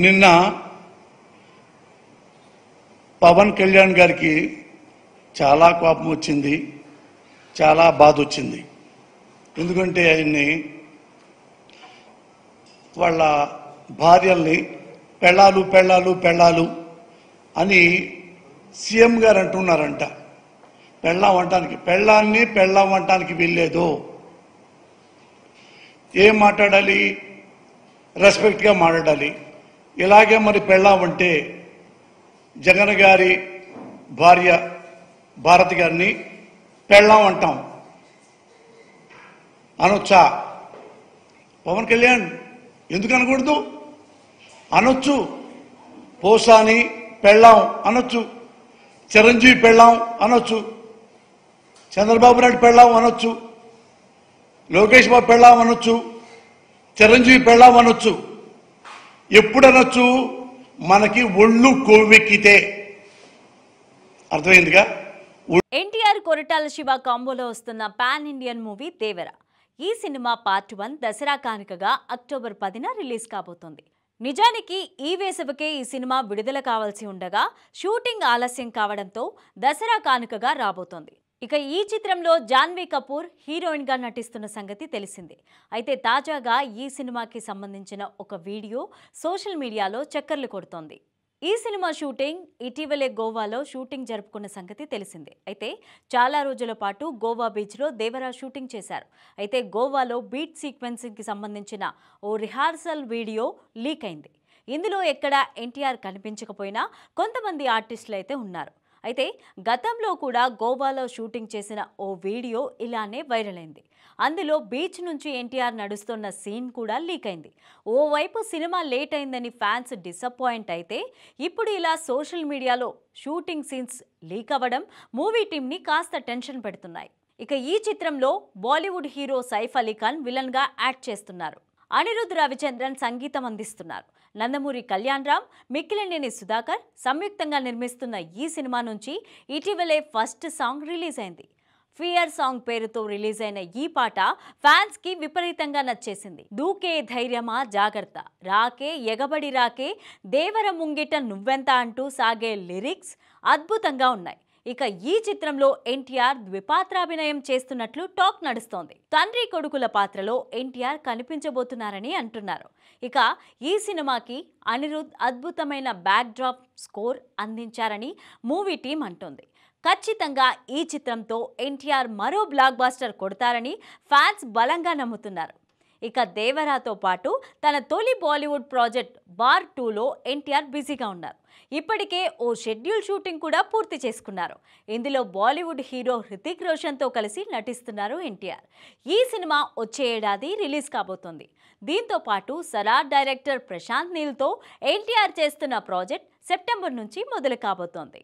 నిన్న పవన్ కళ్యాణ్ గారికి చాలా కోపం వచ్చింది, చాలా బాధ వచ్చింది. ఎందుకంటే ఆయన్ని వాళ్ళ భార్యల్ని పెళ్ళాలు పెళ్ళాలు పెళ్ళాలు అని సీఎం గారు అంటున్నారంట. పెళ్ళాం అంటానికి పెళ్ళాన్ని పెళ్ళాం అంటానికి వెళ్ళేదో ఏం మాట్లాడాలి? రెస్పెక్ట్గా మాట్లాడాలి. ఇలాగే మరి పెళ్ళాం అంటే జగన్ గారి భార్య భారతి గారిని పెళ్ళాం అంటాం అనొచ్చా? పవన్ కళ్యాణ్ ఎందుకు అనకూడదు? అనొచ్చు. పోసాని పెళ్ళాం అనొచ్చు, చిరంజీవి పెళ్ళాం అనొచ్చు, చంద్రబాబు నాయుడు పెళ్ళాం అనొచ్చు, లోకేష్ బాబు పెళ్ళాం అనొచ్చు, చిరంజీవి పెళ్ళాం అనొచ్చు. ఎప్పుడనొచ్చు? మనకి ఒళ్ళు కొవ్వెక్కితే. అర్థమైందిగా? ఎన్టీఆర్ కొరటాల శివ కాంబోలో వస్తున్న పాన్ ఇండియన్ మూవీ దేవర. ఈ సినిమా పార్ట్ 1 దసరా కానుకగా అక్టోబర్ 10న రిలీజ్ కాబోతోంది. నిజానికి ఈ వేసవికే ఈ సినిమా విడుదల కావాల్సి ఉండగా షూటింగ్ ఆలస్యం కావడంతో దసరా కానుకగా రాబోతోంది. ఇక ఈ చిత్రంలో జాన్వీ కపూర్ హీరోయిన్ గా నటిస్తున్న సంగతి తెలిసిందే. అయితే తాజాగా ఈ సినిమాకి సంబంధించిన ఒక వీడియో సోషల్ మీడియాలో చక్కర్లు కొడుతోంది. ఈ సినిమా షూటింగ్ ఇటీవలే గోవాలో షూటింగ్ జరుపుకున్న సంగతి తెలిసిందే. అయితే చాలా రోజుల పాటు గోవా బీచ్లో దేవరా షూటింగ్ చేశారు. అయితే గోవాలో బీట్ సీక్వెన్సింగ్కి సంబంధించిన ఓ రిహార్సల్ వీడియో లీక్ అయింది. ఇందులో ఎక్కడ ఎన్టీఆర్ కనిపించకపోయినా కొంతమంది ఆర్టిస్టులు అయితే ఉన్నారు. అయితే గతంలో కూడా గోవాలో షూటింగ్ చేసిన ఓ వీడియో ఇలానే వైరల్ అయింది. అందులో బీచ్ నుంచి ఎన్టీఆర్ నడుస్తున్న సీన్ కూడా లీక్ అయింది. ఓవైపు సినిమా లేట్ అయిందని ఫ్యాన్స్ డిసప్పాయింట్ అయితే, ఇప్పుడు ఇలా సోషల్ మీడియాలో షూటింగ్ సీన్స్ లీక్ అవ్వడం మూవీ టీంని కాస్త టెన్షన్ పెడుతున్నాయి. ఇక ఈ చిత్రంలో బాలీవుడ్ హీరో సైఫ్ అలీ ఖాన్ విలన్గా యాక్ట్ చేస్తున్నారు. అనిరుద్ రవిచంద్రన్ సంగీతం అందిస్తున్నారు. నందమూరి కళ్యాణ్ రామ్, మిక్కిలినేని సుధాకర్ సంయుక్తంగా నిర్మిస్తున్న ఈ సినిమా నుంచి ఇటీవలే ఫస్ట్ సాంగ్ రిలీజ్ అయింది. ఫియర్ సాంగ్ పేరుతో రిలీజ్ అయిన ఈ పాట ఫ్యాన్స్ కి విపరీతంగా నచ్చేసింది. దూకే ధైర్యమా జాగ్రత్త, రాకే ఎగబడి రాకే, దేవర ముంగిట నువ్వెంత అంటూ సాగే లిరిక్స్ అద్భుతంగా ఉన్నాయి. ఇక ఈ చిత్రంలో ఎన్టీఆర్ ద్విపాత్రాభినయం చేస్తున్నట్లు టాక్ నడుస్తోంది. తండ్రి కొడుకుల పాత్రలో ఎన్టీఆర్ కనిపించబోతున్నారని అంటున్నారు. ఇక ఈ సినిమాకి అనిరుద్ అద్భుతమైన బ్యాక్ డ్రాప్ స్కోర్ అందించారని మూవీ టీం అంటోంది. ఖచ్చితంగా ఈ చిత్రంతో ఎన్టీఆర్ మరో బ్లాక్ బాస్టర్ కొడతారని ఫ్యాన్స్ బలంగా నమ్ముతున్నారు. ఇక దేవరాతో పాటు తన తొలి బాలీవుడ్ ప్రాజెక్ట్ వార్ 2లో ఎన్టీఆర్ బిజీగా ఉన్నారు. ఇప్పటికే ఓ షెడ్యూల్ షూటింగ్ కూడా పూర్తి చేసుకున్నారు. ఇందులో బాలీవుడ్ హీరో హృతిక్ రోషన్తో కలిసి నటిస్తున్నారు ఎన్టీఆర్. ఈ సినిమా వచ్చే ఏడాది రిలీజ్ కాబోతోంది. దీంతో పాటు సలార్ డైరెక్టర్ ప్రశాంత్ నీల్తో ఎన్టీఆర్ చేస్తున్న ప్రాజెక్ట్ సెప్టెంబర్ నుంచి మొదలు కాబోతోంది.